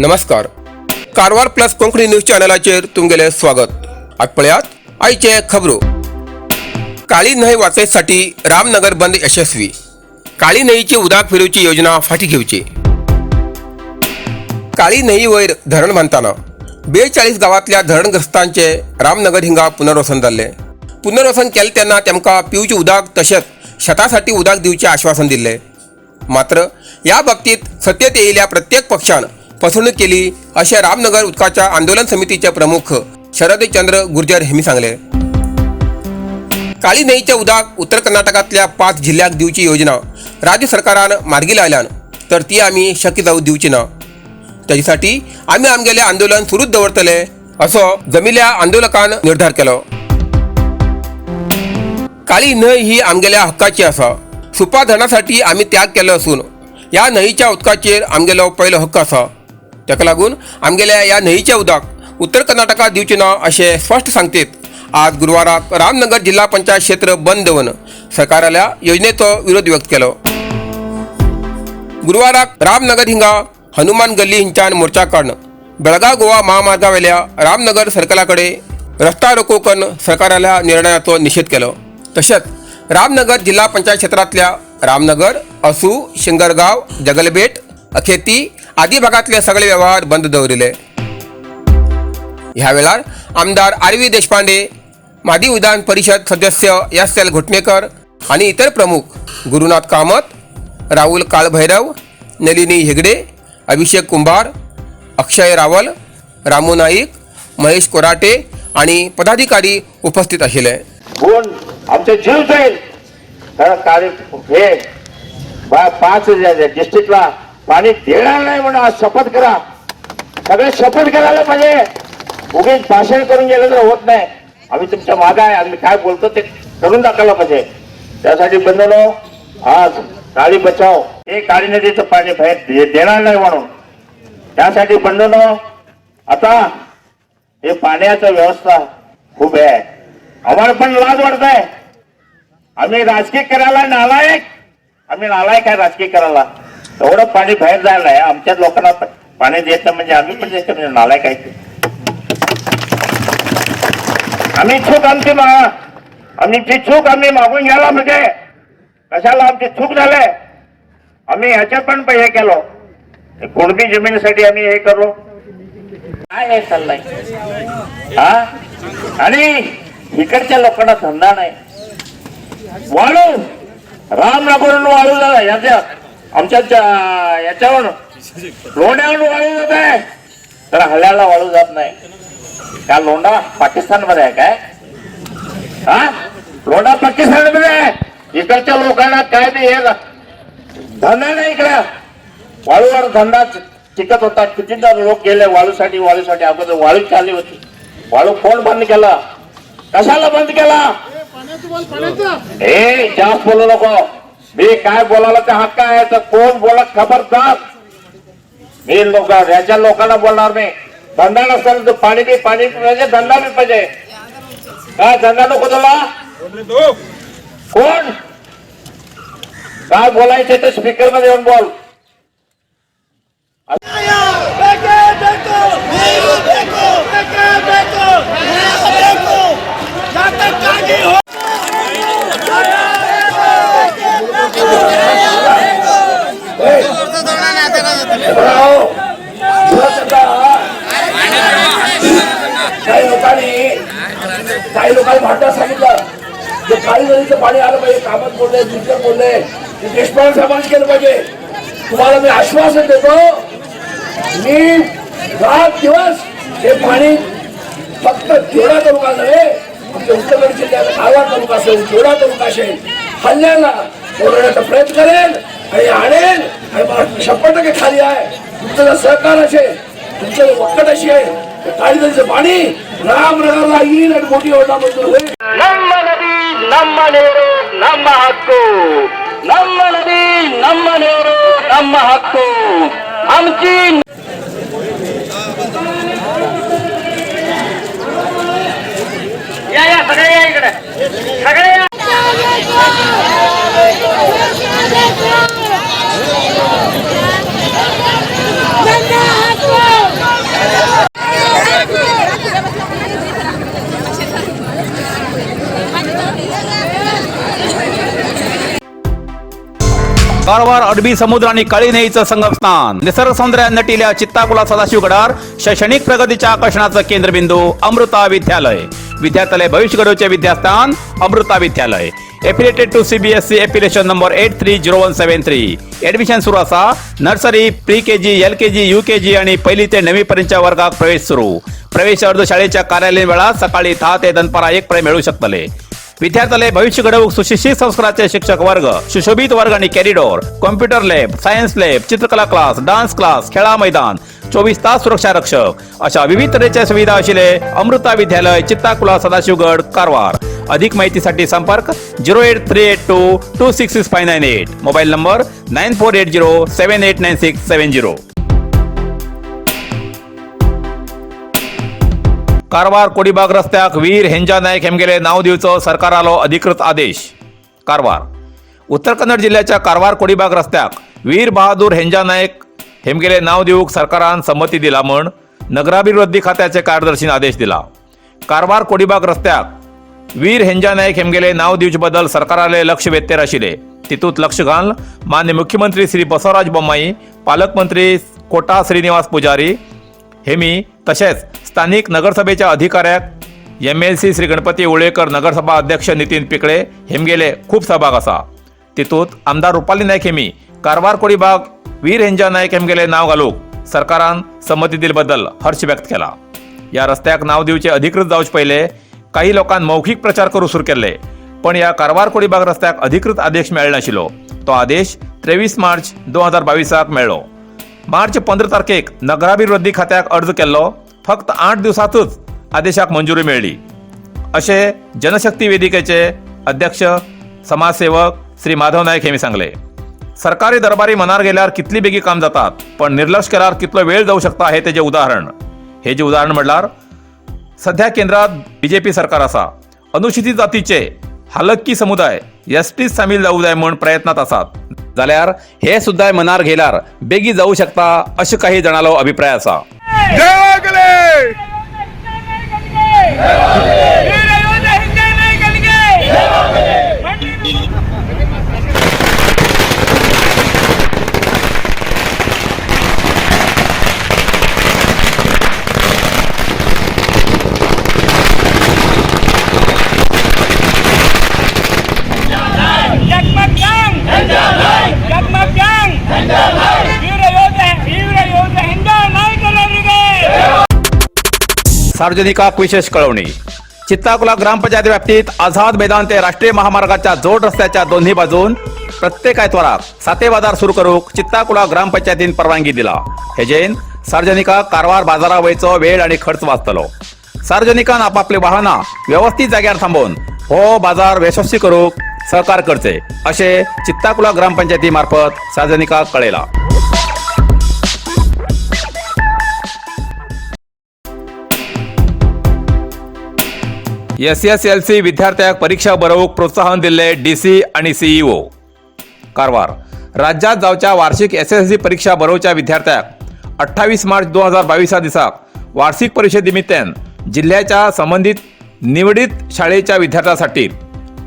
नमस्कार. Karwar plus Konkani news चॅनलाचेर तुमगेले स्वागत. आज पळयात आयचे खबरो. काळी न्हंय वाचयसाठी रामनगर बंद यशस्वी. काळी न्हंयची उदक फिरोवची योजना फाटी घेवची. काळी न्हंये वयर धरण बांदतना 42 गावांतल्या धरणग्रस्तांचे रामनगर हिंगा पुनर्वसन जाल्ले. पुनर्वसन केले तेन्ना तेमकां पिवचे उदक तशेंच शेतासाठी उदक दिवचे आश्वासन दिल्ले. मात्र या बाबतीत सत्तेत येयल्या प्रत्येक पक्षान फसवणूक केली असे रामनगर उदकाच्या आंदोलन समितीचे प्रमुख शरदचंद्र गुर्जर हेमी सांगले. काळी न्हंयचे उदक उत्तर कर्नाटकातल्या 5 जिल्ह्याक दिवची योजना राज्य सरकारान मार्गी लायल्यान तर ती आमी शक्य जावं दिवची ना. त्याच्यासाठी आमी आमगेले आंदोलन सुरूच दवरतले असो जमिल्ल्या आंदोलकान निर्धार केलो. काळी न्हंय ही आमगेल्या हक्काची आसा. सुपा धरणासाठी आमी त्याग केलो असून या न्हंयच्या उदकाचेर आमगेलो पयलो हक्क आसा. ताका लागून आमगेल्या या न्हंयचे उदक उत्तर कर्नाटकात दिवचे ना अशें स्पश्ट सांगतेत आज गुरुवाराक रामनगर जिल्हा पंचायत क्षेत्र बंद दवरून सरकाराल्या योजनेचो विरोध व्यक्त केलो. गुरुवाराक रामनगर हिंगा हनुमान गल्ली हिंच्यान मोर्चा काडून बेळगाव गोवा महामार्गावेल्या रामनगर सर्कला कडेन रस्ता रोको करून सरकाराल्या निर्णयाचो निषेध केलो. तशेंच रामनगर जिल्हा पंचायत क्षेत्रातल्या रामनगर, असू, शिंगरगाव, जगलबेट, अखेती आदी भागातले सगळे व्यवहार बंद दवरिले. ह्या वेळार आमदार आर.व्ही. देशपांडे, माजी विधान परिषद सदस्य एस.एल. घोटणेकर आणि इतर प्रमुख गुरुनाथ कामत, राहुल काळभैरव, नलिनी हेगडे, अभिषेक कुंभार, अक्षय रावल, रामू नाईक, महेश कोराटे आणि पदाधिकारी उपस्थित आशिल्ले. आमचे जीव जाईल हे 5 डिस्ट्रिक्टला पाणी देणार नाही म्हणून आज शपथ करा. सगळे शपथ करायला पाहिजे. उगीच भाषण करून गेलं तर होत नाही. आम्ही तुमच्या मागे आहे. आम्ही काय बोलतो ते करून दाखवलं पाहिजे. त्यासाठी बंधनो आज काळी बचाव हे काळी नदीचं पाणी बाहेर देणार नाही म्हणून त्यासाठी बंधनो आता हे पाण्याची व्यवस्था खूप आहे. आम्हाला पण लाज वाटत आहे. आम्ही राजकीय करायला नालायक. आम्ही नालायक आहे राजकीय करायला. एवढं पाणी बाहेर जायला आहे. आमच्या लोकांना पाणी देत नाही म्हणजे आम्ही पण देतो म्हणजे नालायक आहे. आमची चूक आम्ही मागून घ्यायला म्हणजे कशाला आमची चूक झाले. आम्ही ह्याच्यात पण हे केलो. कुणबी जमिनीसाठी आम्ही हे करलो. काय हे चाललंय हा. आणि इकडच्या लोकांना धंदा नाही. वाळू रामनगरहून वाळू झाला याच्या आमच्या याच्यावर लोंढ्यावरून वाळू जात आहे तर हल्ल्याला वाळू जात नाही. का लोंढा पाकिस्तान मध्ये आहे काय हा. लोंढा पाकिस्तान मध्ये आहे. इकडच्या लोकांना काय बी हे धंदा नाही. इकडे वाळूवर धंदा टिकत होता. कितीदा लोक गेले वाळूसाठी. अगोदर वाळू चालली होती. वाळू कोण बंद केला. कशाला बंद केला. हे जास्त बोलू नको. मी काय बोलायला ते हक्क आहे तर कोण बोला खबरदार. मी याच्या लोकांना बोलणार नाही. धंदा नसेल तर पाणी पाहिजे धंदा बी पाहिजे. काय धंदा नको तुला. कोण काय बोलायचं ते स्पीकर मध्ये येऊन बोल. काही लोकांनी भांडण सांगितलं जे काळी नदीचं पाणी आलं पाहिजे. कामत बोलले, दुसरे बोलले, देशपांडे साहेबांनी केलं पाहिजे. तुम्हाला मी आश्वासन देतो. मी रात दिवस हे पाणी फक्त जेवढा तालुका नव्हे आमच्या उत्तर जिल्ह्यात कारवार तालुका असेल जेवढा तालुका असेल हल्ल्याला बोलवण्याचा प्रयत्न करेन आणि आणेन. आणि मला 100% खाली आहे. तुमचं सहकार असेल तुमचं वक्कट अशी आहे काळी नदीचं पाणी रामनगरला येईल आणि मोठी योजना मंजूर होईल. ನಮ್ಮ ನದಿ ನಮ್ಮ ನೀರು ನಮ್ಮ ಹಕ್ಕು. ನಮ್ಮ ನದಿ ನಮ್ಮ ನೀರು ನಮ್ಮ ಹಕ್ಕು. आमची या सगळे या इकडे सगळे या. कारवार अरबी समुद्र आणि काळी नदीचं संगमस्थान, निसर्ग सौंदर्यात नटिल्या चित्ताकुला सदाशिवगडार शैक्षणिक प्रगतीच्या आकर्षणाचं केंद्रबिंदू अमृता विद्यालय. विद्यार्थ्यालय भविष्य घडवचे विद्यास्थान Amrita Vidyalaya. Affiliated to CBSE affiliation number 830173. Admission सुरू असा. Nursery, pre KG, LKG, UKG आणि पहिली ते 9वी पर्यंतच्या वर्गात प्रवेश सुरू. प्रवेश अर्ज शाळेच्या कार्यालयीन वेळा सकाळी 10 ते दनपारा 1 पर्यंत मिळू शकतले. विद्यार्थ्यालय भविष्य घडवूक सुशिक्षित संस्काराचे शिक्षक वर्ग, सुशोभित वर्ग आणि corridor, computer lab, science lab, चित्रकला क्लास, डान्स क्लास, खेळा मैदान, 24 तास सुरक्षा रक्षक अशा विविध तऱ्हेच्या सुविधा असलेले अमृता विद्यालय, चित्ताकुला, सदाशिवगड, कारवार. अधिक माहितीसाठी संपर्क 08382266598. Mobile number 9480789670. कारवार कोडीबाग रस्त्याक वीर हेंजा नायक हेमगेले नाव दिवचो सरकारालो अधिकृत आदेश. कारवार उत्तर कन्नड जिल्ह्याच्या कारवार कोडीबाग रस्त्याक वीर बहादूर हेंजा नायक हेमगेले नाव दिवूक सरकारान संमती दिला म्हण नगराभिवृद्धी खात्याचे कार्यदर्शीन आदेश दिला. कारवार कोडीबाग रस्त्याक वीर हेंजा नायक हेमगेले नाव दिवचे बद्दल सरकाराले लक्ष वेत्तेर आशिल्ले. तितूंत लक्ष घाल मान्य मुख्यमंत्री श्री बसवराज बोम्माई, पालकमंत्री कोटा श्रीनिवास पुजारी हेमी तशेंच स्थानिक नगरसभेच्या अधिकाऱ्याक MLC श्री गणपती उळेकर, नगरसभा अध्यक्ष नितीन पिकळे हेमगेले खूप सहभाग असा. तितूंत आमदार रुपाली नायक हेमी कारवार कोडीबाग वीर हेंजा नायक हेमगेले नाव घालूक सरकारान संमती दिले बद्दल हर्ष व्यक्त केला. या रस्त्याक नाव दिवचे अधिकृत जावचे पहिले काही लोकांनी मौखिक प्रचार करू सुरू केले, पण या कारवार कोडीबाग रस्त्याक अधिकृत आदेश मेळ्ळो नाशिल्लो. तो आदेश 23 मार्च 2022 मेळ्ळो. मार्च 15 तारखेक नगराभिवृद्धी खात्याक अर्ज केल्लो. फक्त 8 दिवसातच आदेशाक मंजुरी मेळ्ळी अशें जनशक्ती वेदिकेचे अध्यक्ष समाजसेवक श्री माधव नायक हेमी सांगले. सरकारी दरबारी मनार गेल्यार कितली बेगी काम जातात, पण निर्लक्ष केल्यार कितलो वेळ जाऊ शकता हे तेजे उदाहरण. हे जे उदाहरण म्हणल्यार सध्या केंद्रात BJP सरकार असा. अनुसूचित जातीचे हालक्की समुदाय ST सामील जावूं जाय म्हण प्रयत्नात आसात. जाल्यार हे सुद्धा मनार गेल्यार बेगी जाऊ शकता अशें काही जणालो अभिप्राय असा. सार्वजनिकाक विशेष कळवणी. चित्ताकुला ग्रामपंचायत व्याप्तीत आझाद मैदान ते राष्ट्रीय महामार्गाच्या जोड रस्त्याच्या दोन्ही बाजून प्रत्येक आयतवाराक साते बाजार सुरू करूक चित्ताकुला ग्रामपंचायतीन परवानगी दिला. हेजेन सार्वजनिकाक कारवार बाजारा वयचो वेळ आणि खर्च वाचतलो. सार्वजनिकान आपापली वाहनां व्यवस्थित जाग्यार थांबोवन हो बाजार यशस्वी करूक सहकार करचे अशें चित्ताकुला ग्रामपंचायती मार्फत सार्वजनिकाक कळयला. SSLC विद्यार्थ्यांक परीक्षा बरोवूक प्रोत्साहन दिले DC आणि CEO. कारवार राज्यात जावच्या वार्षिक SSLC परीक्षा बरोवच्या विद्यार्थ्यांक 28 मार्च 2022 दिसाक वार्षिक परीक्षे निमित्तान जिल्ह्याच्या संबंधित निवडीत शाळेच्या विद्यार्थ्यांसाठी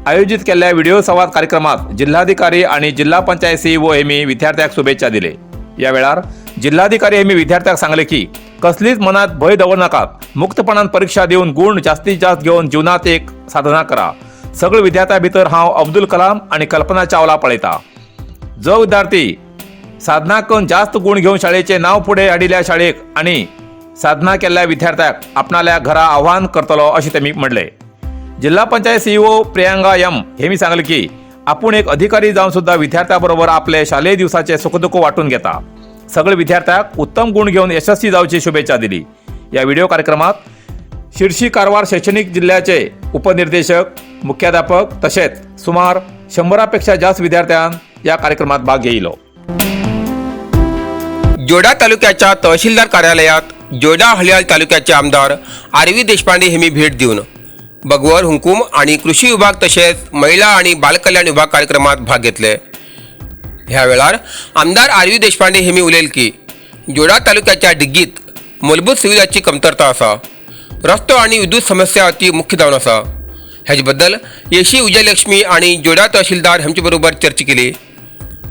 आयोजित केलेल्या व्हिडिओ संवाद कार्यक्रमात जिल्हाधिकारी आणि जिल्हा पंचायत CEO हेमी विद्यार्थ्यांक शुभेच्छा दिले. या वेळार जिल्हाधिकारी हेमी विद्यार्थ्यांक सांगले की कसलीच मनात भय दवर नाकात, मुक्तपणान परीक्षा देऊन गुण जास्तीत जास्त घेऊन जीवनात एक साधना करा. सगळ्या विद्यार्थ्यां भितर हांव अब्दुल कलाम आणि कल्पना चावला पळयता. जो विद्यार्थी साधना करून जास्त गुण घेऊन शाळेचे नाव पुढे हाडिल्ल्या शाळेक आणि साधना केल्ल्या विद्यार्थ्यांक आपणाल्या घरा आव्हान करतलो अशें तेमी म्हणले. जिल्हा पंचायत CEO प्रियांका M हेमी सांगले की आपूण एक अधिकारी जावन सुद्धा विद्यार्थ्यां बरोबर आपले शालेय दिवसाचे सुखदुःख वाटून घेता. सगळे विद्यार्थ्यांक उत्तम गुण घेऊन यशस्वी जावची शुभेच्छा दिली. या व्हिडिओ कार्यक्रमात शिर्शी कारवार शैक्षणिक जिल्ह्याचे उपनिर्देशक, मुख्याध्यापक तसेच सुमार 100पेक्षा जास्त विद्यार्थ्यांन या कार्यक्रमात भाग घेतलो. जोडा तालुक्याच्या तहसीलदार कार्यालयात जोडा हळियाळ तालुक्याचे आमदार आरवी देशपांडे हेमी भेट देऊन बगवर हुकुम आणि कृषी विभाग तसेच महिला आणि बालकल्याण विभाग कार्यक्रमात भाग घेतले. ह्या वेळार आमदार आरवी देशपांडे हेमी उलयले की जोडा तालुक्याच्या डिग्गीत मूलभूत सुविधाची कमतरता आसा. रस्तो आणि विद्युत समस्या अति मुख्य जावन आसा. हेजे बद्दल येशी विजयलक्ष्मी आणि जोडा तहसीलदार हांचे बरोबर चर्चा केली.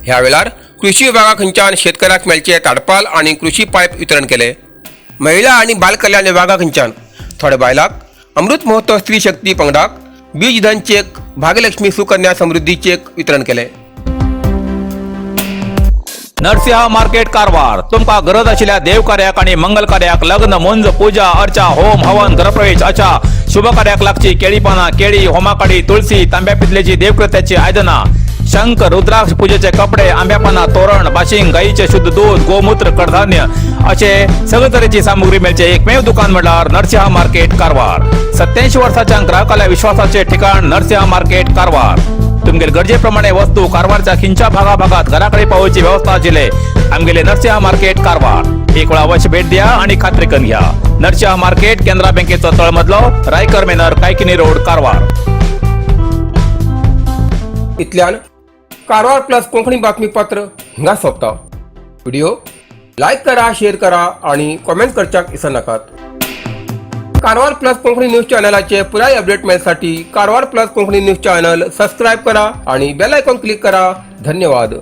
ह्या वेळार कृषी विभागा खंयच्यान शेतकऱ्याक मेळचे ताडपाल आणि कृषी पाईप वितरण केले. महिला आणि बाल कल्याण विभागा खंयच्यान थोड्या बायलांक अमृत महोत्सव स्त्री शक्ती पंगडाक बीज धन चेक, भाग्यलक्ष्मी सुकन्या समृद्धी चेक वितरण केले. नरसिंहा मार्केट कारवार. तुमका गरज आशिल्ल्या देव कार्याक आणि मंगल कार्याक, लग्न, मुंज, पूजा, अर्चा, होम, हवन, गृहप्रवेश अशा शुभ कार्याक लागची केळी पाना, केळी, होमाकाडी, तुळशी, तांब्या पितलेची देवकृत्याची आयदना, शंख, रुद्राक्ष पूजेचे कपडे, आंब्या पाना, तोरण, बाशिंग, गाईचे शुद्ध दूध, गोमूत्र, कडधान्य असे सगळे तरेची सामुग्री मेळचे एकमेव दुकान म्हणल्यार नरसिंहा मार्केट कारवार. 87 वर्सांच्या ग्राहकाला विश्वासाचे ठिकाण नरसिंहा मार्केट कारवार. तुमगेर गरजेप्रमाणे वस्तू कारवारच्या खिंच्या भागात घराकडे पावोवची व्यवस्था आशिल्ले आमगेले नरसिंहा मार्केट कारवार. एक वेळा अवश्य भेट द्या आणि खात्री करून घ्या. नरसिंहा मार्केट, केंद्रा बँकेचो तळमजलो, रायकर मेनर, कायकिनी रोड, कारवार. इतल्यान कारवार प्लस कोंकणी बातमीपत्र हिंगा सोंपता. व्हिडिओ लाईक करा, शेअर करा आणि कॉमेंट करच्याक विसरू नकात. कारवार प्लस कोंकणी न्यूज चॅनलाचे पुराय अपडेट मिळण्यासाठी Karwar plus Konkani news channel subscribe करा आणि बेल आयकॉन क्लिक करा. धन्यवाद.